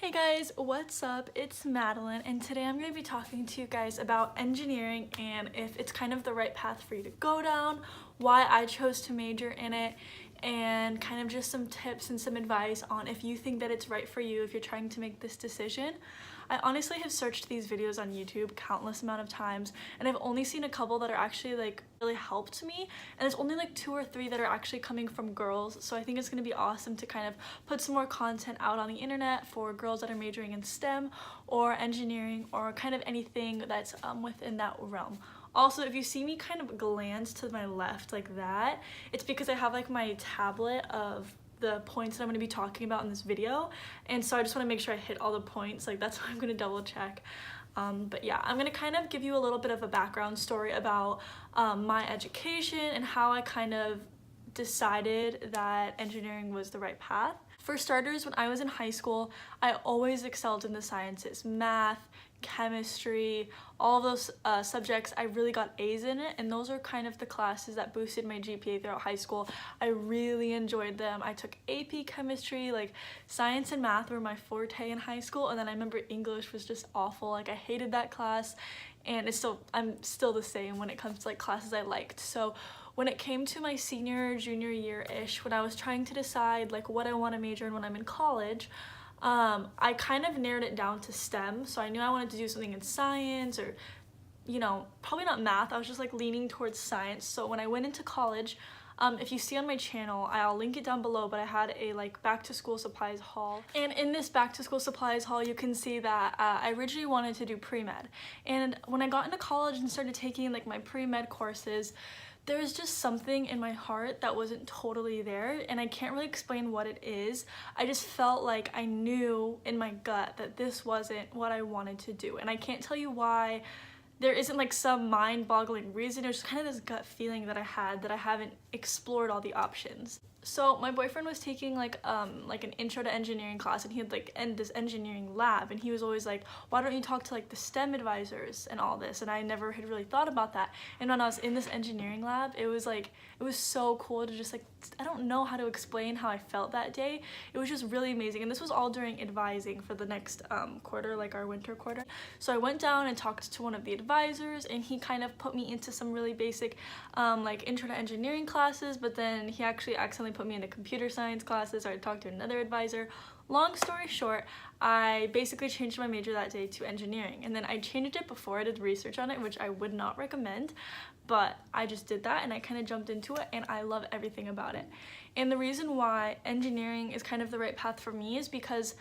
Hey guys, what's up? It's Madeline, and today I'm going to be talking to you guys about engineering and if it's kind of the right path for you to go down, why I chose to major in it, and kind of just some tips and some advice on if you think that it's right for you if you're trying to make this decision. I honestly have searched these videos on YouTube countless amount of times, and I've only seen a couple that are actually like really helped me, and there's only like 2 or 3 that are actually coming from girls, so I think it's going to be awesome to kind of put some more content out on the internet for girls that are majoring in STEM or engineering or kind of anything that's within that realm. Also, if you see me kind of glance to my left like that, it's because I have like my tablet of the points that I'm going to be talking about in this video, and so I just want to make sure I hit all the points. Like, that's why I'm going to double check. But yeah, I'm going to kind of give you a little bit of a background story about my education and how I kind of decided that engineering was the right path. For starters, when I was in high school, I always excelled in the sciences, math, chemistry, all those subjects. I really got A's in it, and those are kind of the classes that boosted my GPA throughout high school. I really enjoyed them. I took AP chemistry, like science and math were my forte in high school, and then I remember English was just awful. Like, I hated that class, and I'm still the same when it comes to like classes I liked. So when it came to my junior year-ish, when I was trying to decide like what I want to major in when I'm in college, I kind of narrowed it down to STEM. So I knew I wanted to do something in science, or, you know, probably not math. I was just like leaning towards science. So when I went into college, if you see on my channel, I'll link it down below, but I had a like back to school supplies haul, and in this back to school supplies haul you can see that I originally wanted to do pre-med, and when I got into college and started taking like my pre-med courses, there was just something in my heart that wasn't totally there, and I can't really explain what it is. I just felt like I knew in my gut that this wasn't what I wanted to do, and I can't tell you why. There isn't like some mind-boggling reason. It was just kind of this gut feeling that I had that I haven't explored all the options. So my boyfriend was taking like an intro to engineering class, and he had like this engineering lab, and he was always like, why don't you talk to like the STEM advisors and all this, and I never had really thought about that. And when I was in this engineering lab, it was so cool to just like, I don't know how to explain how I felt that day. It was just really amazing, and this was all during advising for the next quarter, like our winter quarter. So I went down and talked to one of the advisors, and he kind of put me into some really basic like intro to engineering classes, but then he actually accidentally put me into computer science classes, or I talked to another advisor. Long story short, I basically changed my major that day to engineering, and then I changed it before I did research on it, which I would not recommend, but I just did that and I kind of jumped into it, and I love everything about it. And the reason why engineering is kind of the right path for me is because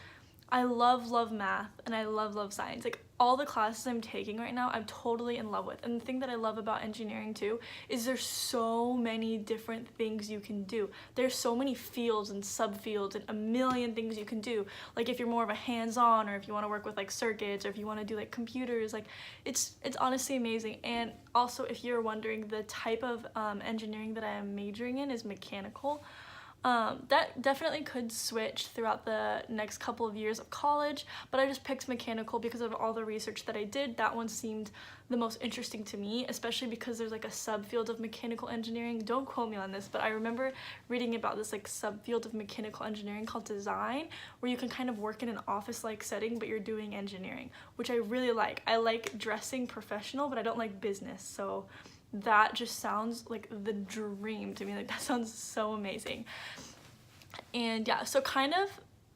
I love math, and I love science. Like, all the classes I'm taking right now, I'm totally in love with. And the thing that I love about engineering too is there's so many different things you can do. There's so many fields and subfields and a million things you can do. Like, if you're more of a hands-on, or if you want to work with like circuits, or if you want to do like computers, like it's honestly amazing. And also, if you're wondering, the type of engineering that I am majoring in is mechanical. That definitely could switch throughout the next couple of years of college, but I just picked mechanical because of all the research that I did. That one seemed the most interesting to me, especially because there's like a subfield of mechanical engineering. Don't quote me on this, but I remember reading about this like subfield of mechanical engineering called design, where you can kind of work in an office-like setting, but you're doing engineering, which I really like. I like dressing professional, but I don't like business, so that just sounds like the dream to me. Like, that sounds so amazing. And yeah, so kind of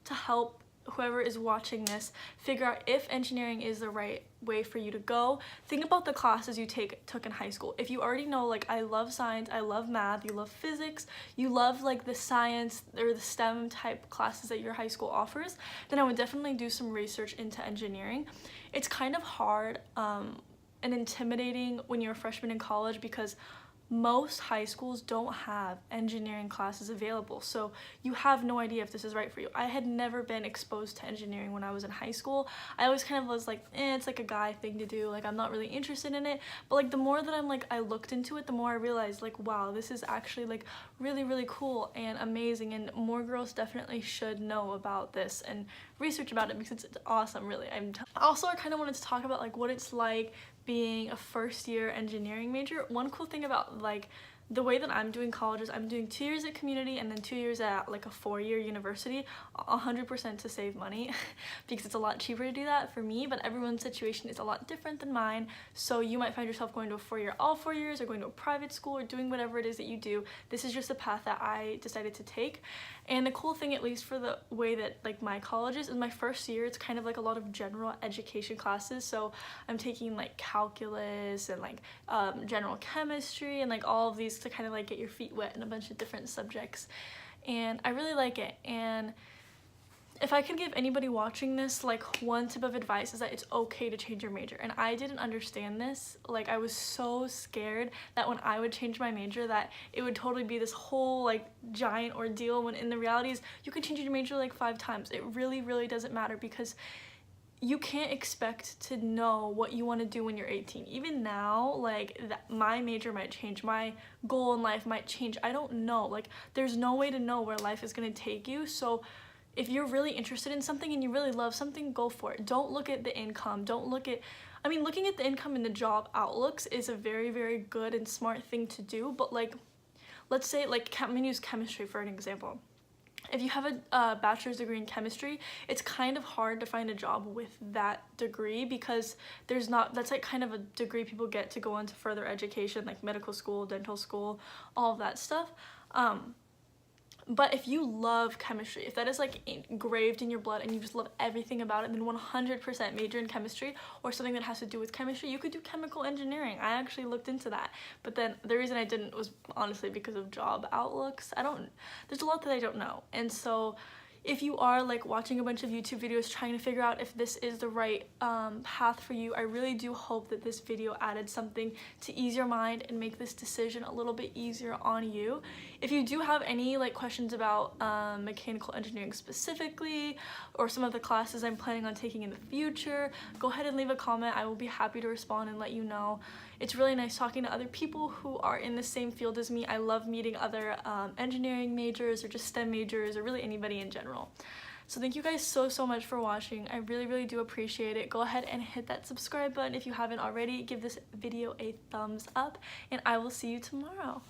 to help whoever is watching this figure out if engineering is the right way for you to go, think about the classes you took in high school. If you already know, like, I love science, I love math, you love physics, you love like the science or the STEM type classes that your high school offers, then I would definitely do some research into engineering. It's kind of hard and intimidating when you're a freshman in college, because most high schools don't have engineering classes available, so you have no idea if this is right for you. I had never been exposed to engineering when I was in high school. I always kind of was like, it's like a guy thing to do, like I'm not really interested in it. But like, the more that I looked into it, the more I realized like, wow, this is actually like really cool and amazing, and more girls definitely should know about this and research about it, because it's awesome, really. Also, I kind of wanted to talk about like what it's like being a first-year engineering major. One cool thing about like the way that I'm doing college is I'm doing 2 years at community and then 2 years at like a 4-year university, 100% to save money because it's a lot cheaper to do that for me, but everyone's situation is a lot different than mine. So you might find yourself going to a 4-year all 4 years, or going to a private school, or doing whatever it is that you do. This is just the path that I decided to take. And the cool thing, at least for the way that like my college is my first year, it's kind of like a lot of general education classes. So I'm taking like calculus and like general chemistry and like all of these to kind of like get your feet wet in a bunch of different subjects, and I really like it. And if I could give anybody watching this like one tip of advice, is that it's okay to change your major. And I didn't understand this. Like, I was so scared that when I would change my major that it would totally be this whole like giant ordeal, when in the reality is you can change your major like 5 times. It really doesn't matter, because you can't expect to know what you want to do when you're 18. Even now, like, my major might change, my goal in life might change. I don't know. Like, there's no way to know where life is going to take you. So if you're really interested in something and you really love something, go for it. Don't look at the income. Don't look at, I mean, looking at the income and the job outlooks is a very good and smart thing to do. But like, let's say, like, I'm gonna use chemistry for an example. If you have a bachelor's degree in chemistry, it's kind of hard to find a job with that degree, because there's not, that's like kind of a degree people get to go on to further education, like medical school, dental school, all of that stuff. But if you love chemistry, if that is like engraved in your blood and you just love everything about it, then 100% major in chemistry or something that has to do with chemistry. You could do chemical engineering. I actually looked into that, but then the reason I didn't was honestly because of job outlooks. There's a lot that I don't know. And so if you are like watching a bunch of YouTube videos trying to figure out if this is the right path for you, I really do hope that this video added something to ease your mind and make this decision a little bit easier on you. If you do have any like questions about mechanical engineering specifically, or some of the classes I'm planning on taking in the future, go ahead and leave a comment. I will be happy to respond and let you know. It's really nice talking to other people who are in the same field as me. I love meeting other engineering majors or just STEM majors, or really anybody in general. So thank you guys so much for watching. I really do appreciate it. Go ahead and hit that subscribe button if you haven't already. Give this video a thumbs up, and I will see you tomorrow.